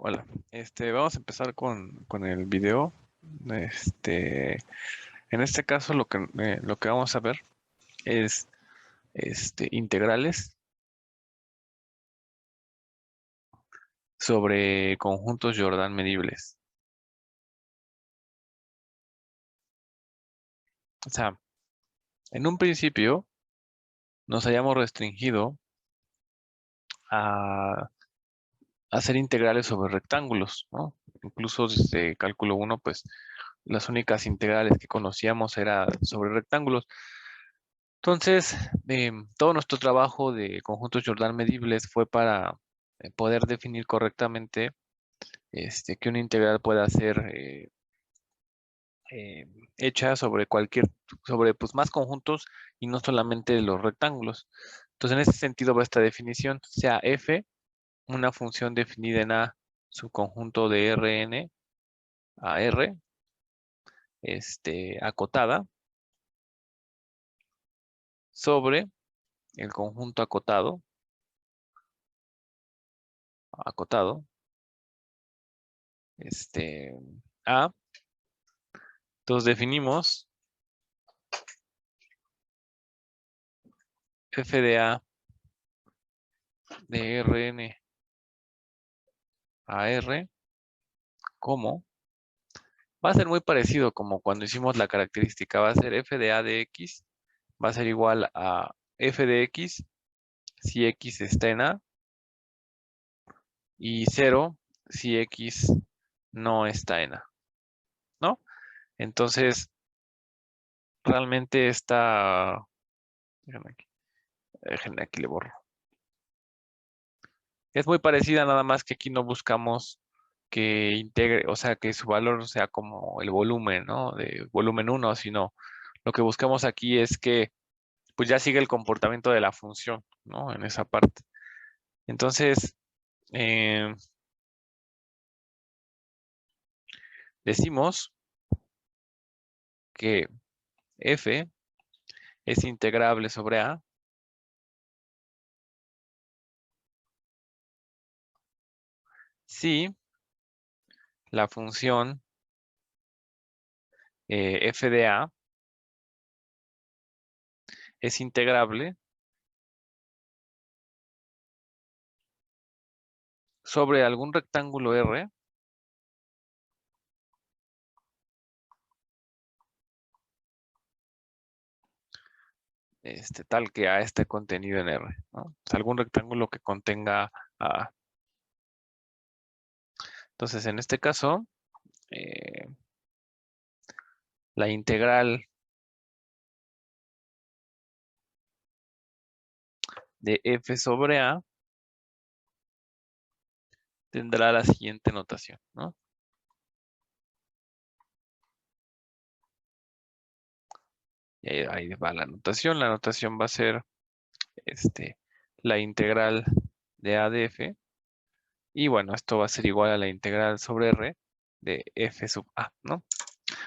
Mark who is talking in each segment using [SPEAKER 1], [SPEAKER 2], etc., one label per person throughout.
[SPEAKER 1] Hola, vamos a empezar con el video. Este, en este caso lo que vamos a ver es integrales sobre conjuntos Jordan medibles. O sea, en un principio nos hayamos restringido a hacer integrales sobre rectángulos, ¿no? Incluso desde cálculo 1, pues las únicas integrales que conocíamos era sobre rectángulos. Entonces, todo nuestro trabajo de conjuntos Jordan medibles fue para poder definir correctamente que una integral pueda ser eh, hecha sobre pues, más conjuntos y no solamente los rectángulos. Entonces, en ese sentido va esta definición, sea f, una función definida en A, subconjunto de Rn a R, acotada, sobre el conjunto acotado, A. Entonces definimos f de A de Rn a R como, va a ser muy parecido como cuando hicimos la característica, va a ser f de A de X, va a ser igual a f de X si X está en A y 0 si X no está en A, ¿no? Entonces, realmente déjenme aquí le borro. Es muy parecida, nada más que aquí no buscamos que integre, o sea, que su valor sea como el volumen, ¿no? De volumen 1, sino lo que buscamos aquí es que pues ya sigue el comportamiento de la función, ¿no? En esa parte. Entonces, eh, decimos que f es integrable sobre A si la función f de A es integrable sobre algún rectángulo R, tal que A esté contenido en R, ¿no? O sea, algún rectángulo que contenga A. Entonces, en este caso, eh, la integral de f sobre A tendrá la siguiente notación, ¿no? Y ahí va la notación. La notación va a ser la integral de A de f. Y bueno, esto va a ser igual a la integral sobre R de f sub A, ¿no?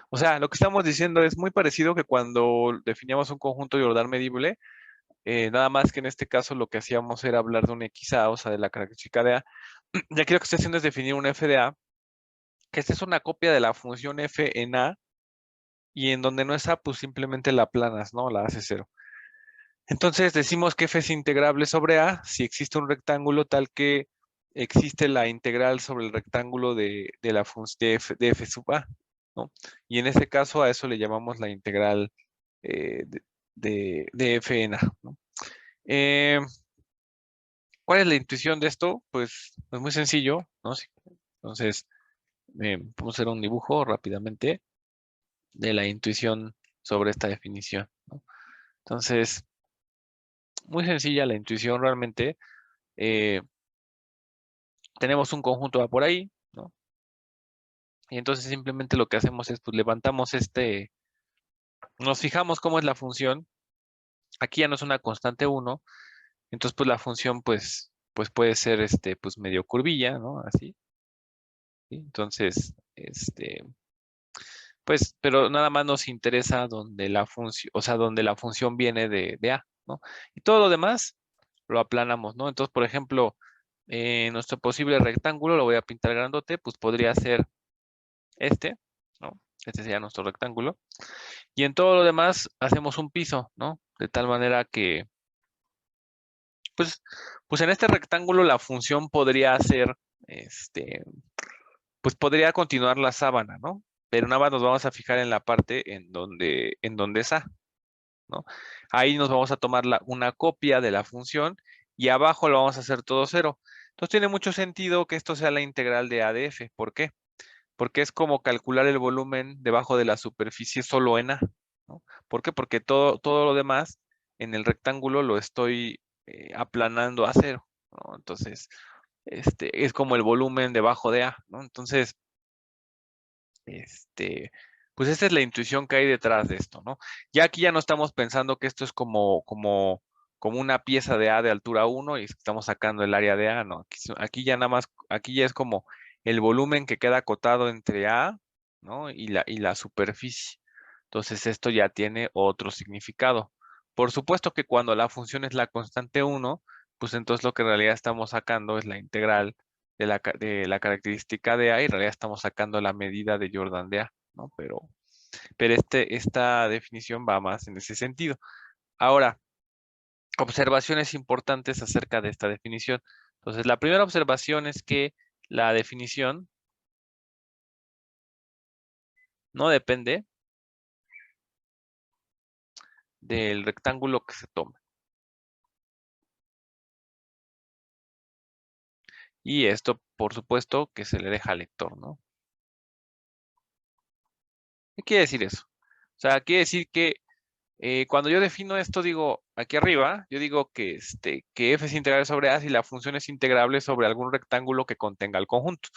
[SPEAKER 1] O sea, lo que estamos diciendo es muy parecido que cuando definíamos un conjunto Jordan medible, nada más que en este caso lo que hacíamos era hablar de un XA, o sea, de la característica de A. Ya aquí lo que estoy haciendo es definir un f de A, que esta es una copia de la función f en A, y en donde no es A, pues simplemente la aplanas, ¿no? La haces cero. Entonces decimos que f es integrable sobre A si existe un rectángulo tal que existe la integral sobre el rectángulo de la función de f sub A, ¿no? Y en ese caso a eso le llamamos la integral de f en A, ¿no? Eh, ¿Cuál es la intuición de esto? Pues es muy sencillo, ¿no? Sí. Entonces, vamos a hacer un dibujo rápidamente de la intuición sobre esta definición, ¿no? Entonces, muy sencilla la intuición realmente. eh, Tenemos un conjunto A por ahí, ¿no? Y entonces simplemente lo que hacemos es, pues levantamos nos fijamos cómo es la función. Aquí ya no es una constante 1, entonces pues la función pues puede ser pues medio curvilla, ¿no? Así, ¿sí? Entonces, pues, pero nada más nos interesa donde la función, o sea, donde la función viene de A, ¿no? Y todo lo demás lo aplanamos, ¿no? Entonces, por ejemplo, nuestro posible rectángulo, lo voy a pintar grandote, pues podría ser este, ¿no? Este sería nuestro rectángulo. Y en todo lo demás hacemos un piso, ¿no? De tal manera que, pues, pues en este rectángulo la función podría ser, este, pues podría continuar la sábana, ¿no? Pero nada más nos vamos a fijar en la parte en donde es A, ¿no? Ahí nos vamos a tomar una copia de la función y abajo lo vamos a hacer todo cero. Entonces tiene mucho sentido que esto sea la integral de A de F. ¿Por qué? Porque es como calcular el volumen debajo de la superficie solo en A, ¿no? ¿Por qué? Porque todo lo demás en el rectángulo lo estoy aplanando a cero, ¿no? Entonces, es como el volumen debajo de A, ¿no? Entonces, este, pues esta es la intuición que hay detrás de esto, ¿no? Ya aquí ya no estamos pensando que esto es como una pieza de A de altura 1 y estamos sacando el área de A, ¿no? Aquí ya nada más, aquí ya es como el volumen que queda acotado entre A, ¿no? Y la superficie. Entonces esto ya tiene otro significado. Por supuesto que cuando la función es la constante 1, pues entonces lo que en realidad estamos sacando es la integral de la característica de A y en realidad estamos sacando la medida de Jordan de A, ¿no? Pero esta definición va más en ese sentido. Ahora, observaciones importantes acerca de esta definición. Entonces, la primera observación es que la definición no depende del rectángulo que se tome. Y esto, por supuesto, que se le deja al lector, ¿no? ¿Qué quiere decir eso? O sea, quiere decir que cuando yo defino esto, digo, aquí arriba, yo digo que f es integral sobre A si la función es integrable sobre algún rectángulo que contenga el conjunto.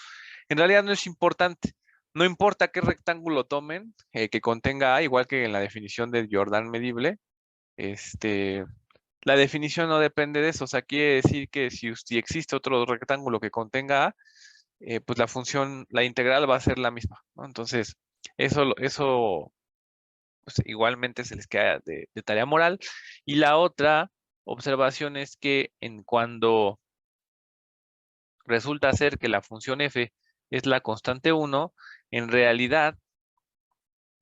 [SPEAKER 1] En realidad no es importante. No importa qué rectángulo tomen que contenga A, igual que en la definición de Jordan medible, este, la definición no depende de eso. O sea, quiere decir que si existe otro rectángulo que contenga A, pues la función, la integral va a ser la misma, ¿no? Entonces, eso pues igualmente se les queda de tarea moral. Y la otra observación es que cuando resulta ser que la función f es la constante 1, en realidad,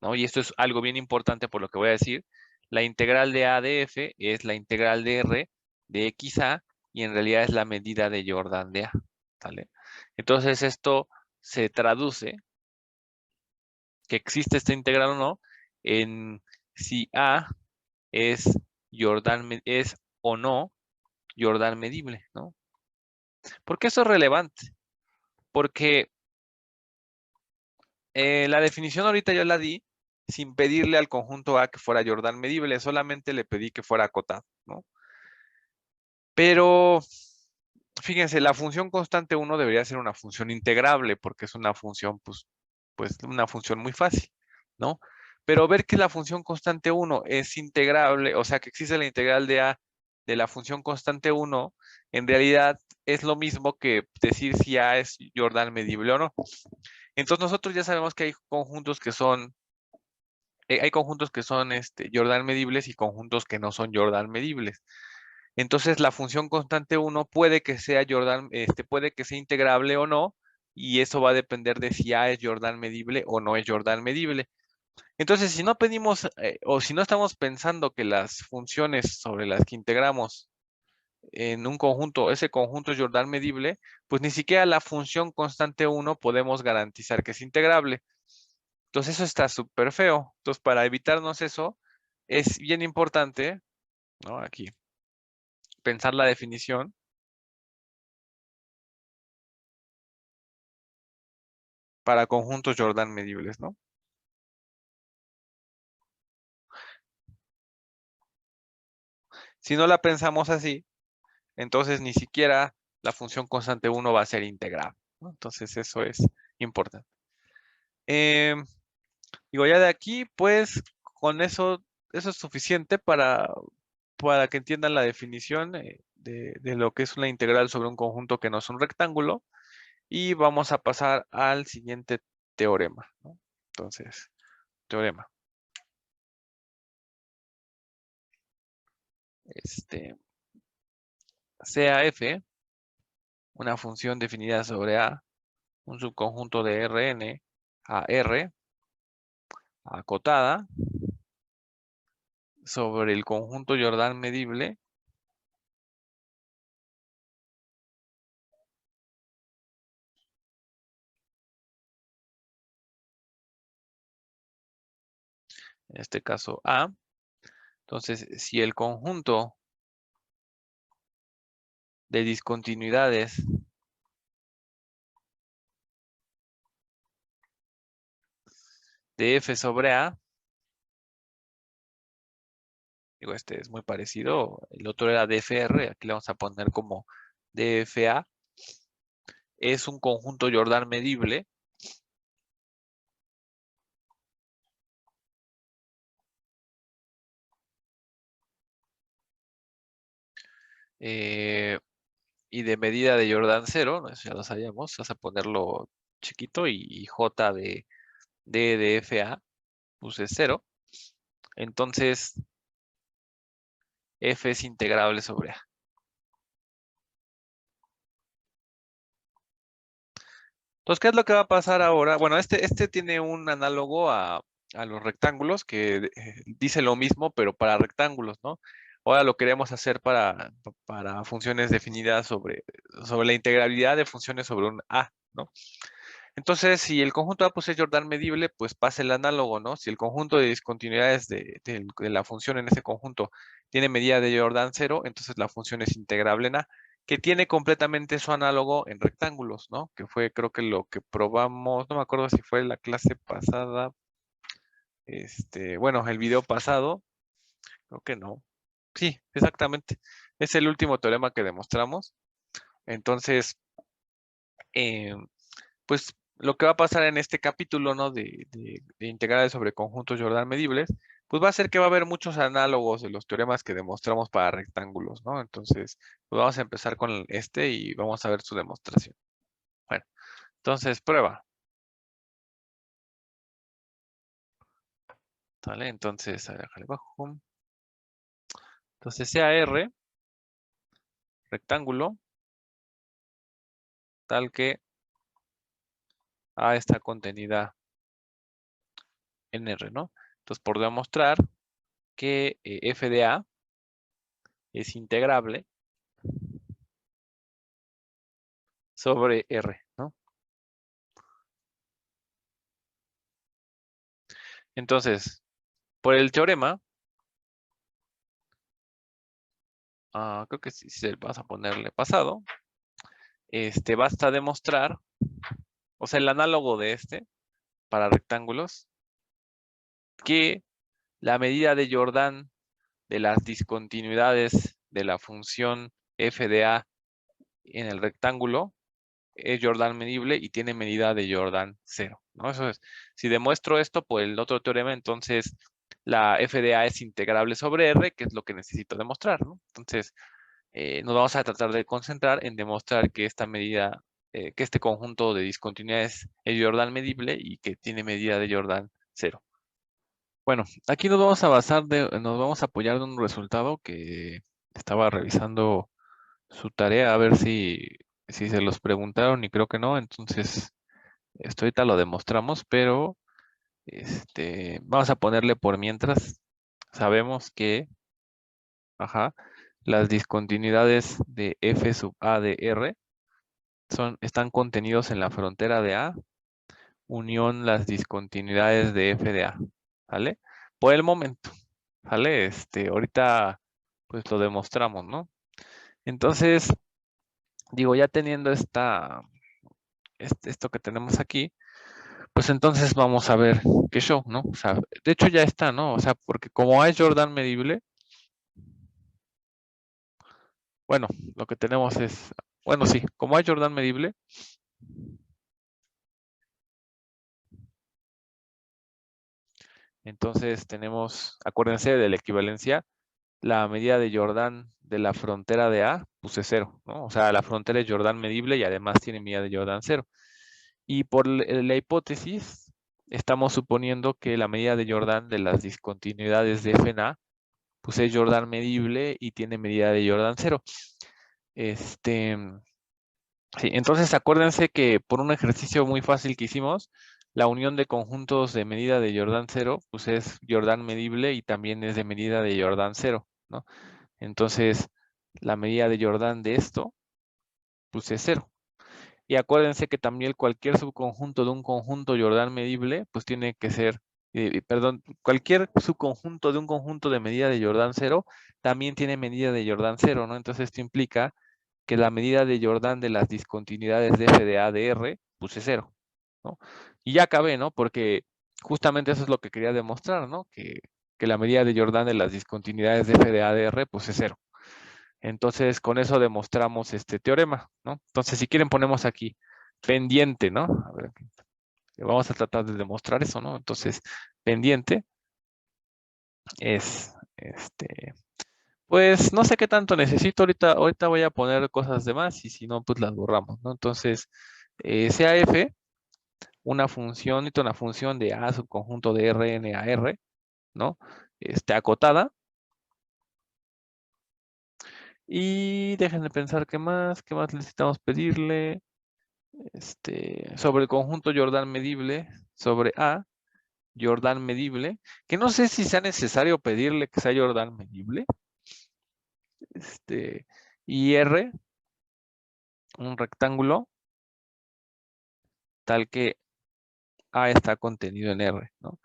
[SPEAKER 1] ¿no? Y esto es algo bien importante por lo que voy a decir, la integral de a de f es la integral de r de xa y en realidad es la medida de Jordan de a, ¿vale? Entonces esto se traduce, que existe esta integral o no, en si a es es o no Jordan medible, ¿no? ¿Por qué eso es relevante? Porque la definición ahorita yo la di sin pedirle al conjunto A que fuera Jordan medible, solamente le pedí que fuera acotado, ¿no? Pero fíjense, la función constante 1 debería ser una función integrable porque es una función, pues una función muy fácil, ¿no? Pero ver que la función constante 1 es integrable, o sea, que existe la integral de A de la función constante 1, en realidad es lo mismo que decir si A es Jordan medible o no. Entonces nosotros ya sabemos que hay conjuntos que son Jordan medibles y conjuntos que no son Jordan medibles. Entonces la función constante 1 puede que sea puede que sea integrable o no, y eso va a depender de si A es Jordan medible o no es Jordan medible. Entonces, si no pedimos o si no estamos pensando que las funciones sobre las que integramos en un conjunto, ese conjunto es Jordan medible, pues ni siquiera la función constante 1 podemos garantizar que es integrable. Entonces eso está súper feo. Entonces, para evitarnos eso, es bien importante, ¿no? Aquí, pensar la definición para conjuntos Jordan medibles, ¿no? Si no la pensamos así, entonces ni siquiera la función constante 1 va a ser integrable, ¿no? Entonces eso es importante. Em, Digo, ya de aquí, pues con eso es suficiente para que entiendan la definición de lo que es una integral sobre un conjunto que no es un rectángulo. Y vamos a pasar al siguiente teorema, ¿no? Entonces, teorema. Este, CAF una función definida sobre A, un subconjunto de Rn a R, acotada, sobre el conjunto Jordan medible en este caso A. Entonces, si el conjunto de discontinuidades de F sobre A, digo, este es muy parecido, el otro era DFR, aquí le vamos a poner como DFA, es un conjunto Jordan medible, y de medida de Jordan 0, ¿no? Eso ya lo sabíamos, vas a ponerlo chiquito y J de FA, puse 0. Entonces, F es integrable sobre A. Entonces, ¿qué es lo que va a pasar ahora? Bueno, este tiene un análogo a los rectángulos que dice lo mismo, pero para rectángulos, ¿no? Ahora lo queremos hacer para funciones definidas sobre la integrabilidad de funciones sobre un A, ¿no? Entonces, si el conjunto A pues, es Jordan medible, pues pasa el análogo, ¿no? Si el conjunto de discontinuidades de la función en ese conjunto tiene medida de Jordan 0, entonces la función es integrable en A, que tiene completamente su análogo en rectángulos, ¿no? Que fue, creo que lo que probamos, no me acuerdo si fue la clase pasada, bueno, el video pasado, creo que no. Sí, exactamente. Es el último teorema que demostramos. Entonces, em, pues lo que va a pasar en este capítulo, ¿no? De integrales sobre conjuntos Jordan medibles, pues va a ser que va a haber muchos análogos de los teoremas que demostramos para rectángulos, ¿no? Entonces, pues vamos a empezar con este y vamos a ver su demostración. Bueno, entonces prueba, ¿vale? Entonces, a ver, déjale bajo. Entonces, sea R, rectángulo, tal que A está contenida en R, ¿no? Entonces, por demostrar que f de A es integrable sobre R, ¿no? Entonces, por el teorema, creo que sí, vas a ponerle pasado, basta demostrar, o sea, el análogo de este para rectángulos, que la medida de Jordan de las discontinuidades de la función f de A en el rectángulo es Jordan medible y tiene medida de Jordan 0, ¿no? Eso es, si demuestro esto por el otro teorema, entonces la f de A es integrable sobre R, que es lo que necesito demostrar, ¿no? Entonces, nos vamos a tratar de concentrar en demostrar que esta medida, que este conjunto de discontinuidades es Jordan medible y que tiene medida de Jordan 0. Bueno, aquí nos vamos a nos vamos a apoyar de un resultado que estaba revisando su tarea a ver si se los preguntaron y creo que no, entonces esto ahorita lo demostramos, pero vamos a ponerle por mientras. Sabemos que, ajá, las discontinuidades de f sub a de R están contenidos en la frontera de A, unión las discontinuidades de f de A, ¿vale? Por el momento, ¿vale? Ahorita pues lo demostramos, ¿no? Entonces, digo, ya teniendo esto que tenemos aquí, pues entonces vamos a ver qué show, ¿no? O sea, de hecho ya está, ¿no? O sea, porque como A es Jordan medible, bueno, lo que tenemos es, bueno, sí, como A es Jordan medible, entonces tenemos, acuérdense de la equivalencia, la medida de Jordan de la frontera de A, puse 0, ¿no? O sea, la frontera es Jordan medible y además tiene medida de Jordan 0. Y por la hipótesis, estamos suponiendo que la medida de Jordan de las discontinuidades de f en A, pues es Jordan medible y tiene medida de Jordan 0. Este, Sí, entonces acuérdense que por un ejercicio muy fácil que hicimos, la unión de conjuntos de medida de Jordan cero, pues es Jordan medible y también es de medida de Jordan cero, ¿no? Entonces, la medida de Jordan de esto, pues es cero. Y acuérdense que también cualquier subconjunto de un conjunto Jordan medible, pues tiene que ser, perdón, cualquier subconjunto de un conjunto de medida de Jordan cero, también tiene medida de Jordan cero, ¿no? Entonces esto implica que la medida de Jordan de las discontinuidades de f de a de r, pues es cero, ¿no? Y ya acabé, ¿no? Porque justamente eso es lo que quería demostrar, ¿no? Que la medida de Jordan de las discontinuidades de f de a de r, pues es cero. Entonces, con eso demostramos este teorema, ¿no? Entonces, si quieren ponemos aquí pendiente, ¿no? A ver, vamos a tratar de demostrar eso, ¿no? Entonces, pendiente es, pues no sé qué tanto necesito ahorita voy a poner cosas de más y si no, pues las borramos, ¿no? Entonces, sea f una función de a subconjunto de Rn a R, ¿no? Acotada. Y déjenme pensar qué más necesitamos pedirle. Sobre el conjunto Jordan medible, sobre A, Jordan medible, que no sé si sea necesario pedirle que sea Jordan medible. Y R, un rectángulo, tal que A está contenido en R, ¿no?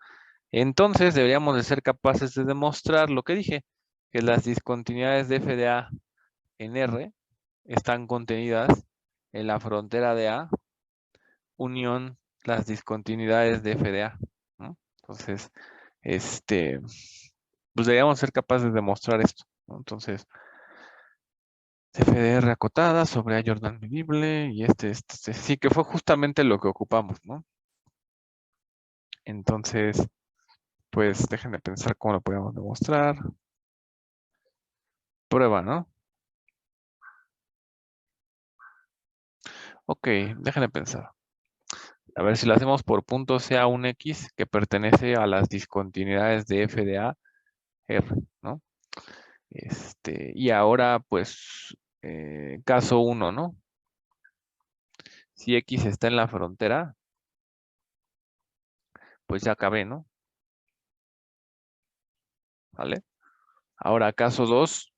[SPEAKER 1] Entonces deberíamos de ser capaces de demostrar lo que dije, que las discontinuidades de f de A en R están contenidas en la frontera de A, unión las discontinuidades de f de A, ¿no? Entonces, este, pues deberíamos ser capaces de demostrar esto, ¿no? Entonces, f de R acotada sobre A Jordan medible y sí que fue justamente lo que ocupamos, ¿no? Entonces, pues déjenme pensar cómo lo podemos demostrar. Prueba, ¿no? Ok, déjenme pensar. A ver si lo hacemos por punto sea un X que pertenece a las discontinuidades de f de A, R, ¿no? Y ahora, pues, caso 1, ¿no? Si X está en la frontera, pues ya acabé, ¿no? ¿Vale? Ahora, caso 2,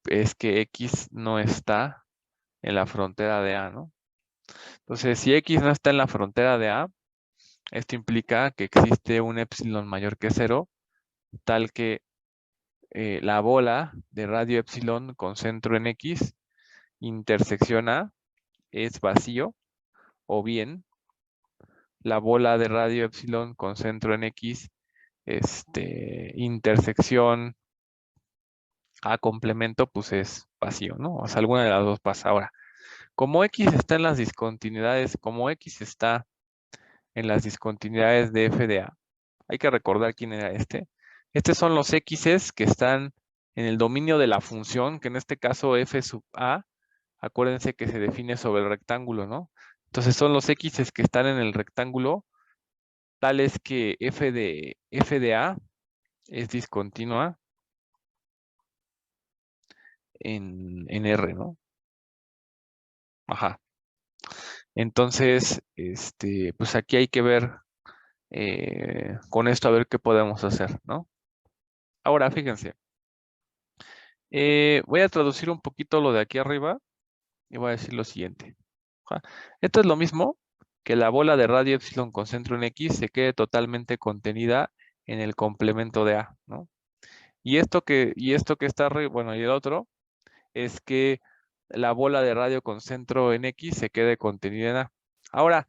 [SPEAKER 1] es que X no está en la frontera de A, ¿no? Entonces, si X no está en la frontera de A, esto implica que existe un epsilon mayor que 0, tal que la bola de radio epsilon con centro en X, intersección A, es vacío, o bien la bola de radio epsilon con centro en X, intersección A complemento, pues es vacío, ¿no? O sea, alguna de las dos pasa. Ahora, como X está en las discontinuidades, como X está en las discontinuidades de f de A, hay que recordar quién era este. Estos son los X's que están en el dominio de la función, que en este caso f sub A, acuérdense que se define sobre el rectángulo, ¿no? Entonces son los X's que están en el rectángulo, tales que f de A es discontinua en R, ¿no? Ajá. Entonces, pues aquí hay que ver con esto a ver qué podemos hacer, ¿no? Ahora, fíjense, voy a traducir un poquito lo de aquí arriba y voy a decir lo siguiente. Ajá. Esto es lo mismo que la bola de radio epsilon con centro en X se quede totalmente contenida en el complemento de A, ¿no? Y esto que está arriba, bueno, y el otro es que la bola de radio con centro en X se quede contenida en A. Ahora,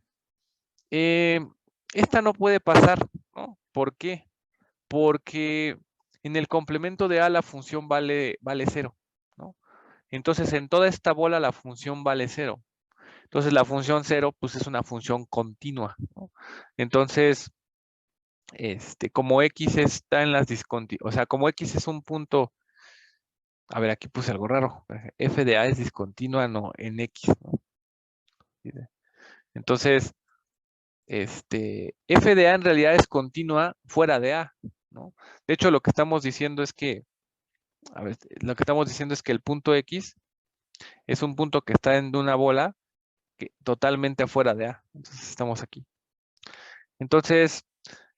[SPEAKER 1] eh, esta no puede pasar, ¿no? ¿Por qué? Porque en el complemento de A la función vale 0, ¿no? Entonces, en toda esta bola la función vale 0. Entonces, la función 0, pues es una función continua, ¿no? Entonces, como X está en las discontinuidades, o sea, como X es un punto, a ver, aquí puse algo raro, f de A es discontinua, no, en X, ¿no? Entonces, f de A en realidad es continua fuera de A, ¿no? De hecho, lo que estamos diciendo es que A ver, lo que estamos diciendo es que el punto X es un punto que está en una bola totalmente afuera de A. Entonces estamos aquí. Entonces,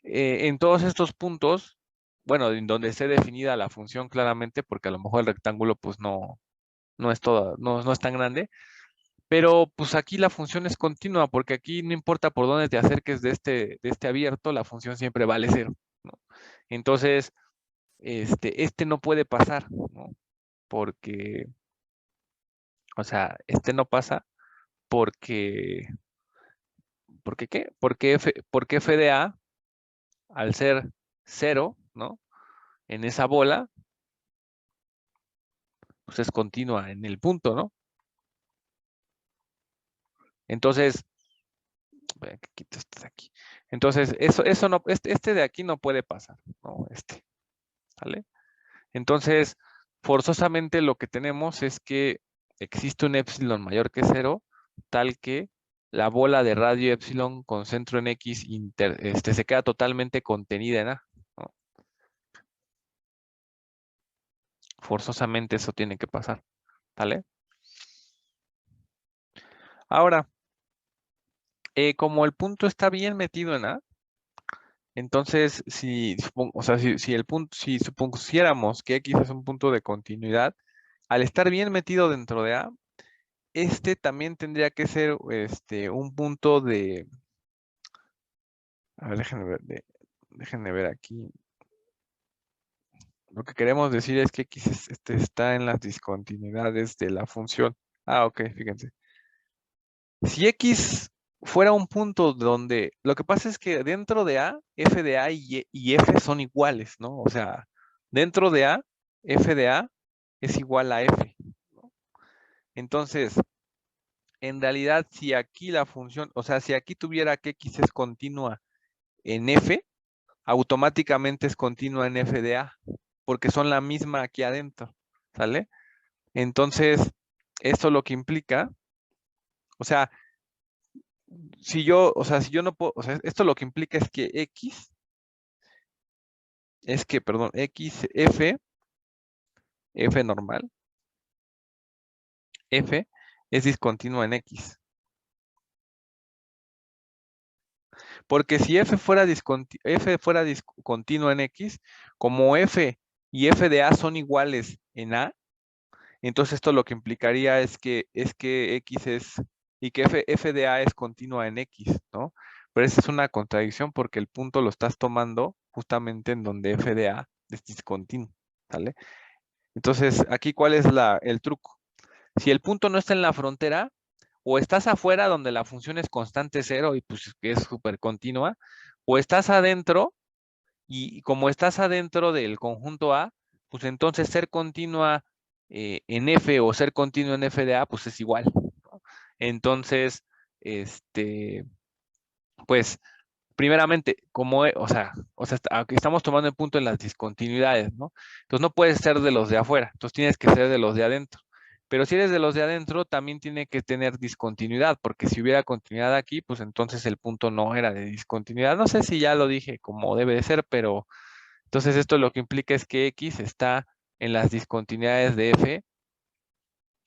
[SPEAKER 1] en todos estos puntos, bueno, en donde esté definida la función claramente, porque a lo mejor el rectángulo pues no es toda, no es tan grande, pero pues aquí la función es continua, porque aquí no importa por dónde te acerques de este abierto, la función siempre vale cero, ¿no? Entonces, este no puede pasar, ¿no? Porque, o sea, este no pasa porque, ¿por qué? Porque f de a, al ser cero, ¿no? En esa bola, pues es continua en el punto, ¿no? Entonces, voy a quitar esto de aquí. Entonces, eso no, este de aquí no puede pasar, ¿no? ¿Vale? Entonces, forzosamente lo que tenemos es que existe un epsilon mayor que cero, tal que la bola de radio epsilon con centro en X se queda totalmente contenida en A, ¿no? Forzosamente eso tiene que pasar, ¿vale? Ahora, como el punto está bien metido en A, entonces, o sea, si el punto, si supusiéramos que X es un punto de continuidad, al estar bien metido dentro de A, este también tendría que ser un punto de. A ver, déjenme ver aquí. Lo que queremos decir es que X está en las discontinuidades de la función. Ah, ok, fíjense. Si X fuera un punto donde, lo que pasa es que dentro de A, f de A y F son iguales, ¿no? O sea, dentro de A, f de A es igual a F, ¿no? Entonces, en realidad, si aquí la función, o sea, si aquí tuviera que X es continua en F, automáticamente es continua en f de a, porque son la misma aquí adentro, ¿sale? Entonces, esto lo que implica, o sea, si yo no puedo, o sea, esto lo que implica es que perdón, f normal, f es discontinua en X. Porque si f fuera discontinua en X, como f y f de a son iguales en A, entonces esto lo que implicaría es que X y que f de A es continua en X, ¿no? Pero esa es una contradicción porque el punto lo estás tomando justamente en donde f de A es discontinuo, ¿sale? Entonces, aquí, ¿cuál es el truco? Si el punto no está en la frontera, o estás afuera donde la función es constante cero y pues que es súper continua, o estás adentro y como estás adentro del conjunto A, pues entonces ser continua en F o ser continuo en F de A, pues es igual, ¿no? Entonces, este, pues, primeramente, aquí estamos tomando el punto en las discontinuidades, ¿no? Entonces no puedes ser de los de afuera, entonces tienes que ser de los de adentro. Pero si eres de los de adentro, también tiene que tener discontinuidad, porque si hubiera continuidad aquí, pues entonces el punto no era de discontinuidad. No sé si ya lo dije como debe de ser, pero entonces esto lo que implica es que X está en las discontinuidades de F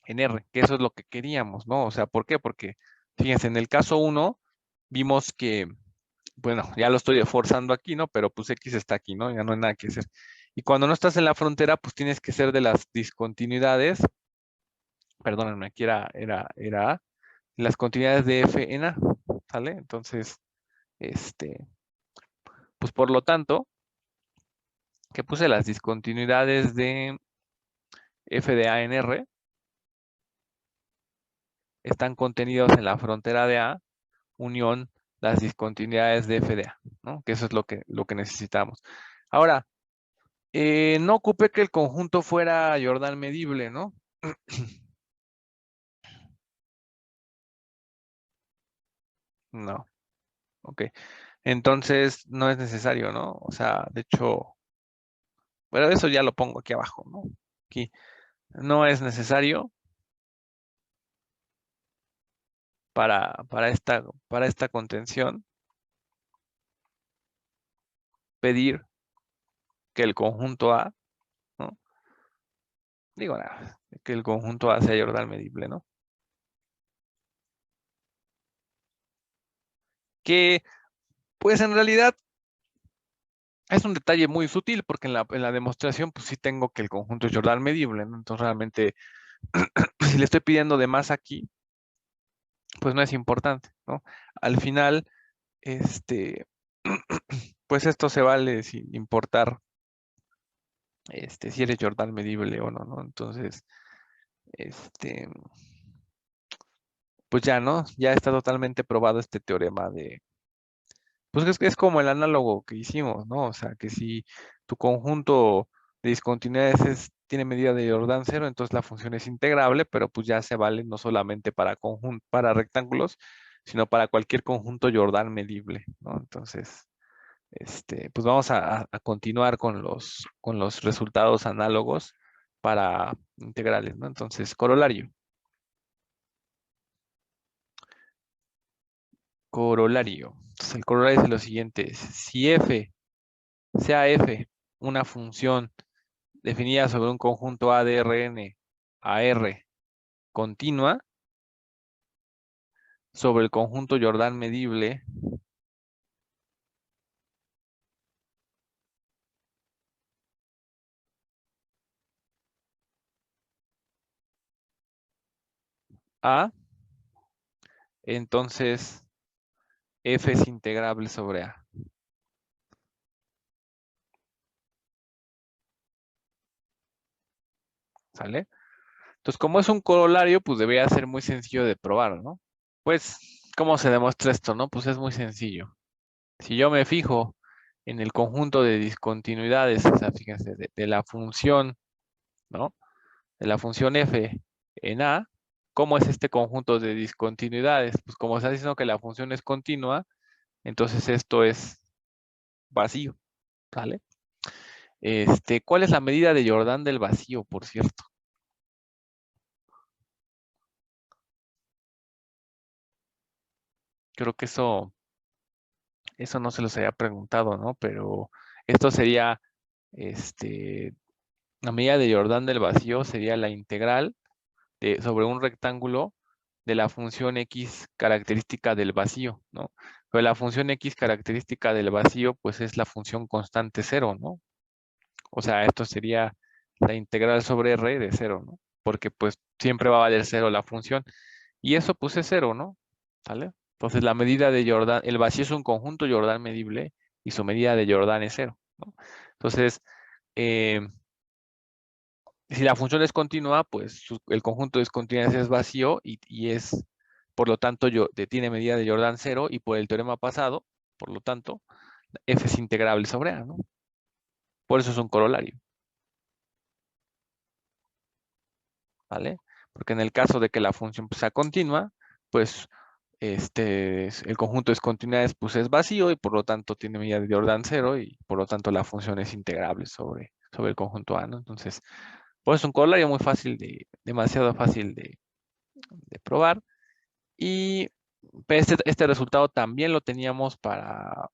[SPEAKER 1] en R, que eso es lo que queríamos, ¿no? O sea, ¿por qué? Porque, fíjense, en el caso 1 vimos que, bueno, ya lo estoy forzando aquí, ¿no? Pero pues X está aquí, ¿no? Ya no hay nada que hacer. Y cuando no estás en la frontera, pues tienes que ser de las discontinuidades, perdónenme, aquí era A, las continuidades de F en A, ¿sale? Entonces, este, pues por lo tanto, que puse las discontinuidades de F de A en R, están contenidos en la frontera de A, unión las discontinuidades de f de A, ¿no? Que eso es lo que necesitamos. Ahora, no ocupé que el conjunto fuera Jordan medible, ¿no? No, ok. Entonces, no es necesario, ¿no? O sea, de hecho, bueno, eso ya lo pongo aquí abajo, ¿no? Aquí, no es necesario para esta contención pedir que el conjunto A, ¿no? Digo nada, que el conjunto A sea Jordan medible, ¿no? Que, pues en realidad es un detalle muy sutil porque en la demostración, pues sí tengo que el conjunto es Jordan medible, ¿no? Entonces realmente, si le estoy pidiendo de más aquí, pues no es importante, ¿no? Al final, este, pues esto se vale sin importar, si eres Jordan medible o no, ¿no? Entonces, este, pues ya, ¿no? Ya está totalmente probado este teorema de, pues es como el análogo que hicimos, ¿no? O sea, que si tu conjunto de discontinuidades tiene medida de Jordan cero, entonces la función es integrable, pero pues ya se vale no solamente para rectángulos, sino para cualquier conjunto Jordan medible, ¿no? Entonces, pues vamos a continuar con los resultados análogos para integrales, ¿no? Entonces, corolario. Corolario. Entonces, el corolario es lo siguiente. Si f sea f una función definida sobre un conjunto A de Rn a R continua sobre el conjunto Jordan medible A, entonces f es integrable sobre A. ¿Sale? Entonces, como es un corolario, pues debería ser muy sencillo de probar, ¿no? Pues, ¿cómo se demuestra esto, no? Pues es muy sencillo. Si yo me fijo en el conjunto de discontinuidades, o sea, fíjense, de la función, ¿no? De la función f en A, ¿cómo es este conjunto de discontinuidades? Pues como está diciendo que la función es continua, entonces esto es vacío, ¿vale? ¿Cuál es la medida de Jordan del vacío, por cierto? Creo que eso no se los había preguntado, ¿no? Pero esto sería, la medida de Jordan del vacío sería la integral sobre un rectángulo de la función x característica del vacío, ¿no? Pero la función x característica del vacío, pues es la función constante cero, ¿no? O sea, esto sería la integral sobre r de cero, ¿no? Porque pues siempre va a valer cero la función. Y eso pues es cero, ¿no? ¿Sale? Entonces la medida de Jordan, el vacío es un conjunto Jordan medible y su medida de Jordan es cero, ¿no? Entonces, eh, si la función es continua, pues el conjunto de discontinuidades es vacío y es, por lo tanto, tiene medida de Jordan cero y por el teorema pasado, por lo tanto, f es integrable sobre A, ¿no? Por eso es un corolario, ¿vale? Porque en el caso de que la función sea continua, pues el conjunto de discontinuidades pues es vacío y por lo tanto tiene medida de Jordan cero y por lo tanto la función es integrable sobre el conjunto A, ¿no? Entonces, pues es un corolario muy fácil demasiado fácil de probar. Y pues, este resultado también lo teníamos para,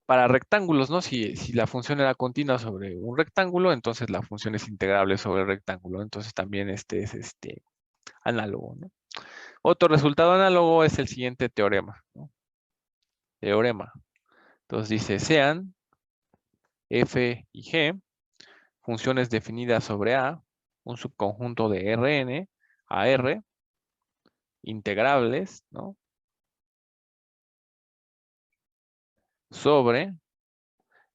[SPEAKER 1] para rectángulos, ¿no? Si la función era continua sobre un rectángulo, entonces la función es integrable sobre el rectángulo. Entonces también este es análogo, ¿no? Otro resultado análogo es el siguiente teorema, ¿no? Teorema. Entonces dice, sean f y g funciones definidas sobre A, un subconjunto de Rn a R, integrables, ¿no? Sobre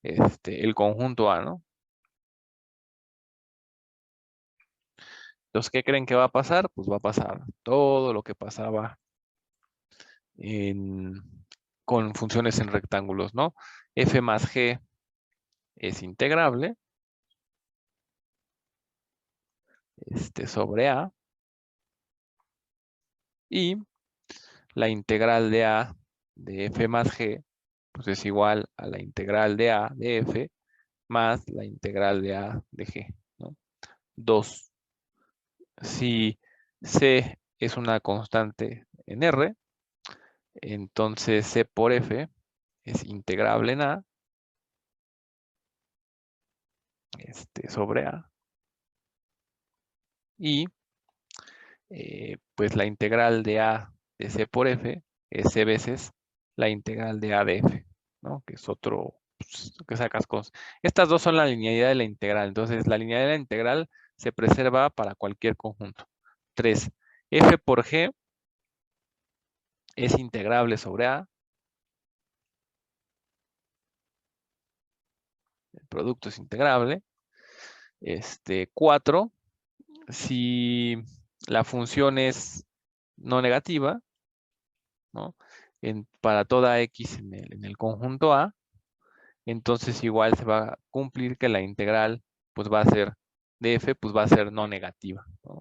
[SPEAKER 1] el conjunto A, ¿no? Entonces, ¿qué creen que va a pasar? Pues va a pasar todo lo que pasaba en- con funciones en rectángulos, ¿no? F más G es integrable, sobre A, y la integral de A de F más G, pues es igual a la integral de A de F más la integral de A de G, ¿no? 2. Si C es una constante en R, entonces C por F es integrable en A sobre A. Y pues la integral de A de C por F es C veces la integral de A de F, ¿no? Que es otro, pues, que sacas cosas. Estas dos son la linealidad de la integral. Entonces, la linealidad de la integral se preserva para cualquier conjunto. 3. F por G es integrable sobre A. El producto es integrable. 4. Si la función es no negativa, ¿no? Para toda X en el conjunto A, entonces igual se va a cumplir que la integral pues va a ser de F, pues va a ser no negativa, ¿no?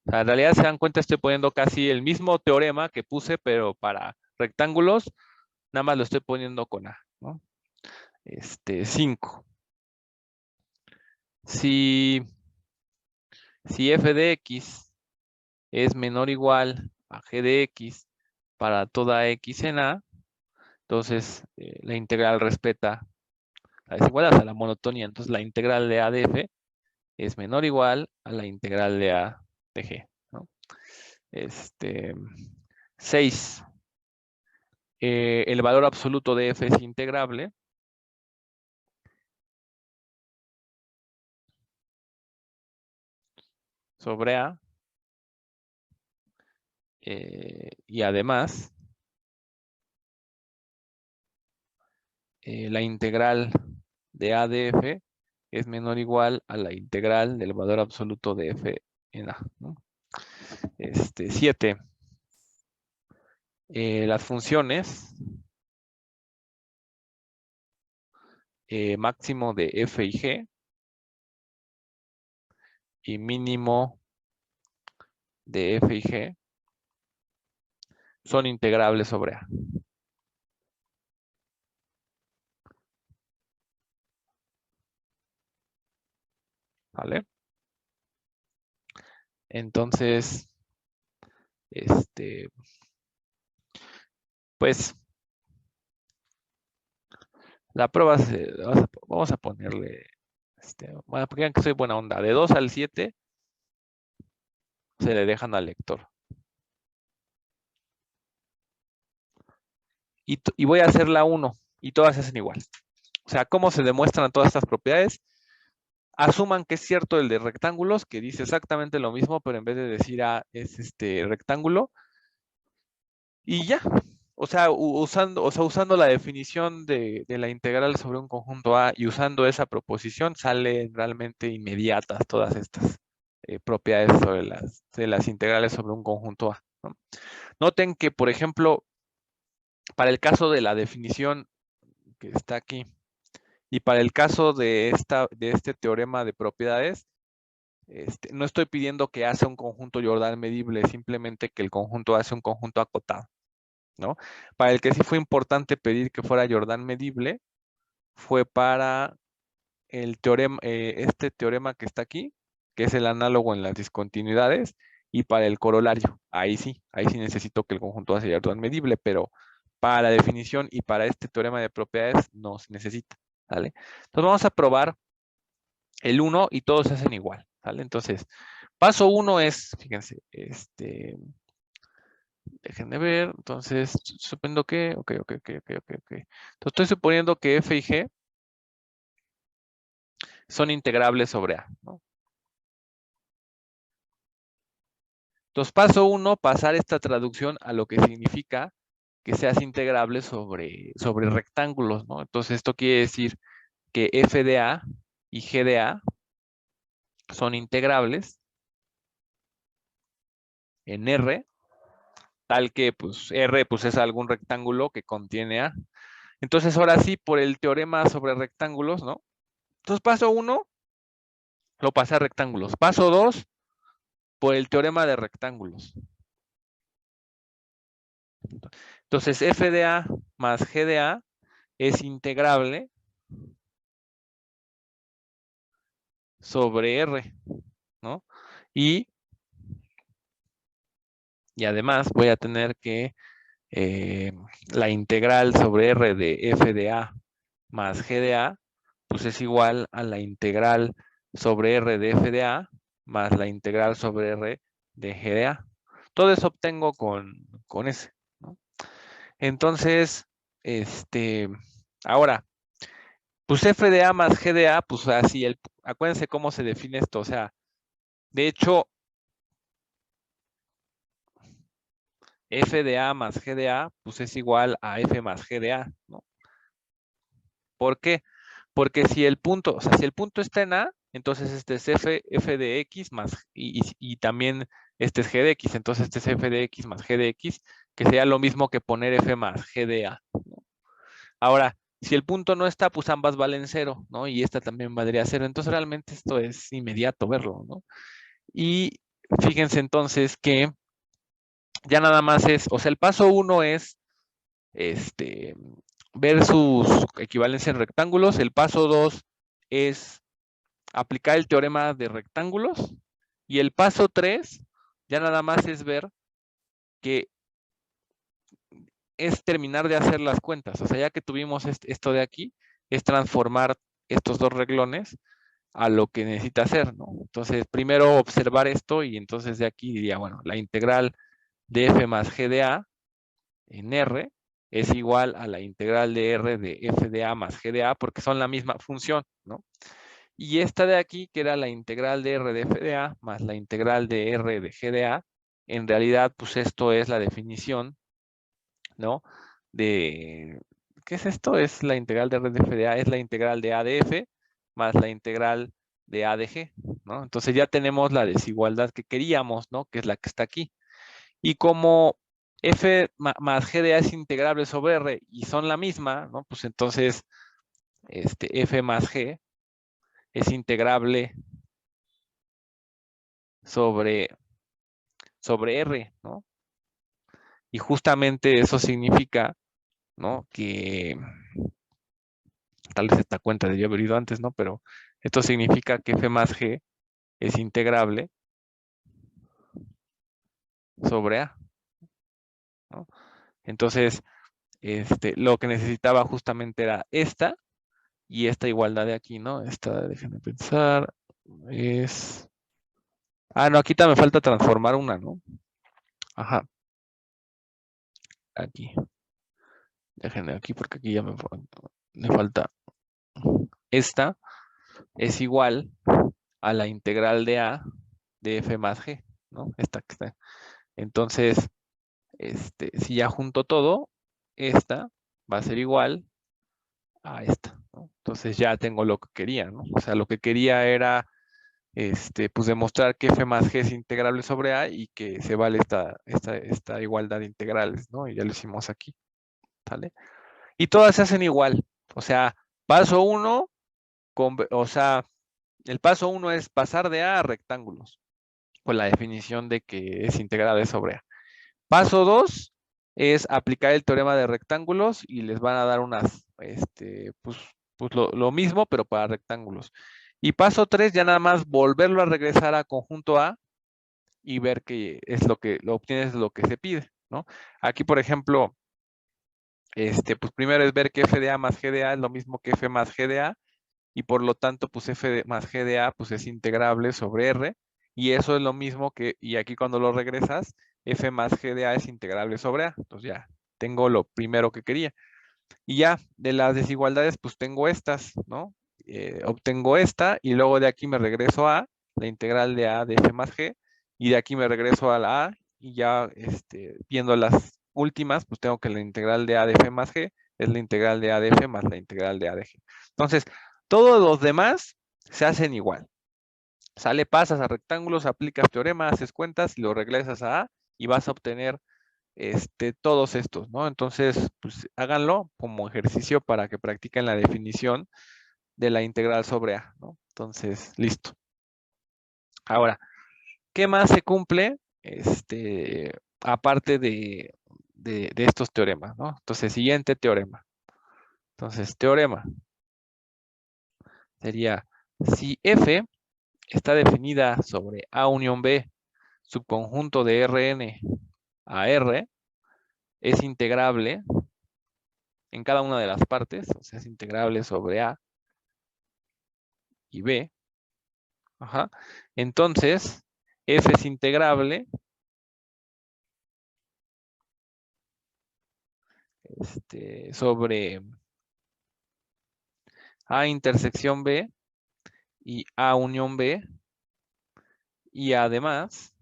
[SPEAKER 1] O sea, en realidad se dan cuenta, estoy poniendo casi el mismo teorema que puse, pero para rectángulos, nada más lo estoy poniendo con A, ¿no? 5. Si f de X es menor o igual a G de X para toda X en A, entonces la integral respeta la desigualdad, a la monotonía. Entonces la integral de A de F es menor o igual a la integral de A de G, ¿no? 6. El valor absoluto de F es integrable. Sobre A. Y además, la integral de A de F es menor o igual a la integral del valor absoluto de F en A, ¿no? 7. Las funciones máximo de F y G y mínimo de F y G son integrables sobre A. ¿Vale? Entonces, pues, la prueba vamos a ponerle, bueno, porque vean que soy buena onda, de 2 al 7 se le dejan al lector. Y voy a hacer la 1 y todas se hacen igual. O sea, ¿cómo se demuestran todas estas propiedades? Asuman que es cierto el de rectángulos, que dice exactamente lo mismo, pero en vez de decir A es rectángulo. Y ya. O sea, usando la definición de la integral sobre un conjunto A y usando esa proposición, salen realmente inmediatas todas estas propiedades sobre las integrales sobre un conjunto A, ¿no? Noten que, por ejemplo, para el caso de la definición que está aquí, y para el caso de este teorema de propiedades, no estoy pidiendo que hace un conjunto Jordan medible, simplemente que el conjunto hace un conjunto acotado, ¿no? Para el que sí fue importante pedir que fuera Jordan medible, fue para el teorema, este teorema que está aquí, que es el análogo en las discontinuidades, y para el corolario. Ahí sí necesito que el conjunto hace Jordan medible, pero para la definición y para este teorema de propiedades no se necesita, ¿vale? Entonces vamos a probar el 1 y todos se hacen igual, ¿vale? Entonces, paso 1 es, fíjense, déjenme ver, entonces, suponiendo que, ok. Entonces, estoy suponiendo que F y G son integrables sobre A, ¿no? Entonces, paso 1, pasar esta traducción a lo que significa que seas integrable sobre rectángulos, ¿no? Entonces, esto quiere decir que F de A y G de A son integrables en R, tal que, pues, R pues, es algún rectángulo que contiene A. Entonces, ahora sí, por el teorema sobre rectángulos, ¿no? Entonces, paso 1, lo pasé a rectángulos. Paso 2, por el teorema de rectángulos. Entonces, F de A más G de A es integrable sobre R, ¿no? Y además voy a tener que la integral sobre R de F de A más G de A pues es igual a la integral sobre R de f de A más la integral sobre R de g de A. Todo eso obtengo con ese, ¿no? Entonces, ahora, pues f de A más g de A, pues así, acuérdense cómo se define esto, o sea, de hecho, f de A más g de A, pues es igual a f más g de A, ¿no? ¿Por qué? Porque si el punto, o sea, si el punto está en A, entonces este es f de x más, y también este es g de x, entonces este es f de x más g de x, que sería lo mismo que poner f más g de A, ¿no? Ahora, si el punto no está, pues ambas valen 0, ¿no? Y esta también valdría 0, entonces realmente esto es inmediato verlo, ¿no? Y fíjense entonces que ya nada más es, o sea, el paso 1 es ver sus equivalencias en rectángulos. El paso 2 es aplicar el teorema de rectángulos. Y el paso 3 ya nada más es ver que es terminar de hacer las cuentas. O sea, ya que tuvimos esto de aquí, es transformar estos dos reglones a lo que necesita hacer, ¿no? Entonces, primero observar esto y entonces de aquí diría, bueno, la integral de f más g de a en R es igual a la integral de R de f de A más g de A porque son la misma función, ¿no? Y esta de aquí, que era la integral de R de f de A más la integral de R de g de A, en realidad, pues esto es la definición, ¿no? ¿qué es esto? Es la integral de R de f de A, es la integral de A de f más la integral de A de g, ¿no? Entonces ya tenemos la desigualdad que queríamos, ¿no? Que es la que está aquí. Y como f más g de a es integrable sobre r y son la misma, ¿no? Pues entonces f más g es integrable sobre, sobre r, ¿no? Y justamente eso significa, ¿no? Que tal vez esta cuenta debió haber ido antes, ¿no? Pero esto significa que f más g es integrable sobre a, ¿no? Entonces, lo que necesitaba justamente era esta y esta igualdad de aquí, ¿no? Esta, déjenme pensar, es... Ah, no, aquí también me falta transformar una, ¿no? Ajá, aquí. Déjenme aquí porque aquí ya me falta. Esta es igual a la integral de A de f más g, ¿no? Esta que está. Entonces, si ya junto todo, esta va a ser igual a esta, ¿no? Entonces ya tengo lo que quería, ¿no? O sea, lo que quería era pues demostrar que f más g es integrable sobre a y que se vale esta igualdad de integrales, ¿no? Y ya lo hicimos aquí, ¿vale? Y todas se hacen igual. O sea, paso 1, o sea, el paso 1 es pasar de a rectángulos, con la definición de que es integrable sobre a. Paso 2 es aplicar el teorema de rectángulos y les van a dar unas, pues lo mismo, pero para rectángulos. Y paso 3 ya nada más volverlo a regresar a conjunto A y ver que es lo que lo obtienes lo que se pide, ¿no? Aquí, por ejemplo, pues primero es ver que f de a más g de a es lo mismo que f más g de a y por lo tanto, pues más g de a pues es integrable sobre r y eso es lo mismo que, y aquí cuando lo regresas, f más g de a es integrable sobre a. Entonces ya tengo lo primero que quería. Y ya de las desigualdades, pues tengo estas, ¿no? Obtengo esta y luego de aquí me regreso a la integral de a de f más g y de aquí me regreso a la a y ya viendo las últimas, pues tengo que la integral de a de f más g es la integral de a de f más la integral de a de g. Entonces, todos los demás se hacen igual. Sale, pasas a rectángulos, aplicas teorema, haces cuentas y lo regresas a a y vas a obtener todos estos, ¿no? Entonces, pues háganlo como ejercicio para que practiquen la definición de la integral sobre A, ¿no? Entonces, listo. Ahora, ¿qué más se cumple? Aparte de estos teoremas, ¿no? Entonces, siguiente teorema. Entonces, teorema sería, si F está definida sobre A unión B, subconjunto de Rn a R, es integrable en cada una de las partes, o sea, es integrable sobre A, y B. Ajá. Entonces, F es integrable sobre A intersección B y A unión B. Y además,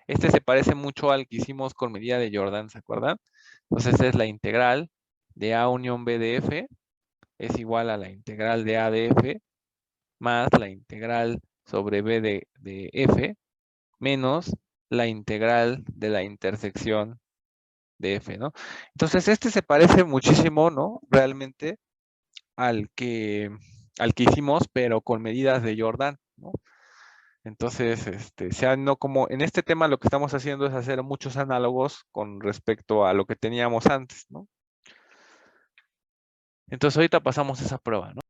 [SPEAKER 1] este se parece mucho al que hicimos con medida de Jordan, ¿se acuerdan? Entonces, esta es la integral de A unión B de F, es igual a la integral de A de F, más la integral sobre B de F, menos la integral de la intersección de F, ¿no? Entonces, este se parece muchísimo, ¿no? Realmente al al que hicimos, pero con medidas de Jordan, ¿no? Entonces, no como en este tema lo que estamos haciendo es hacer muchos análogos con respecto a lo que teníamos antes, ¿no? Entonces, ahorita pasamos esa prueba, ¿no?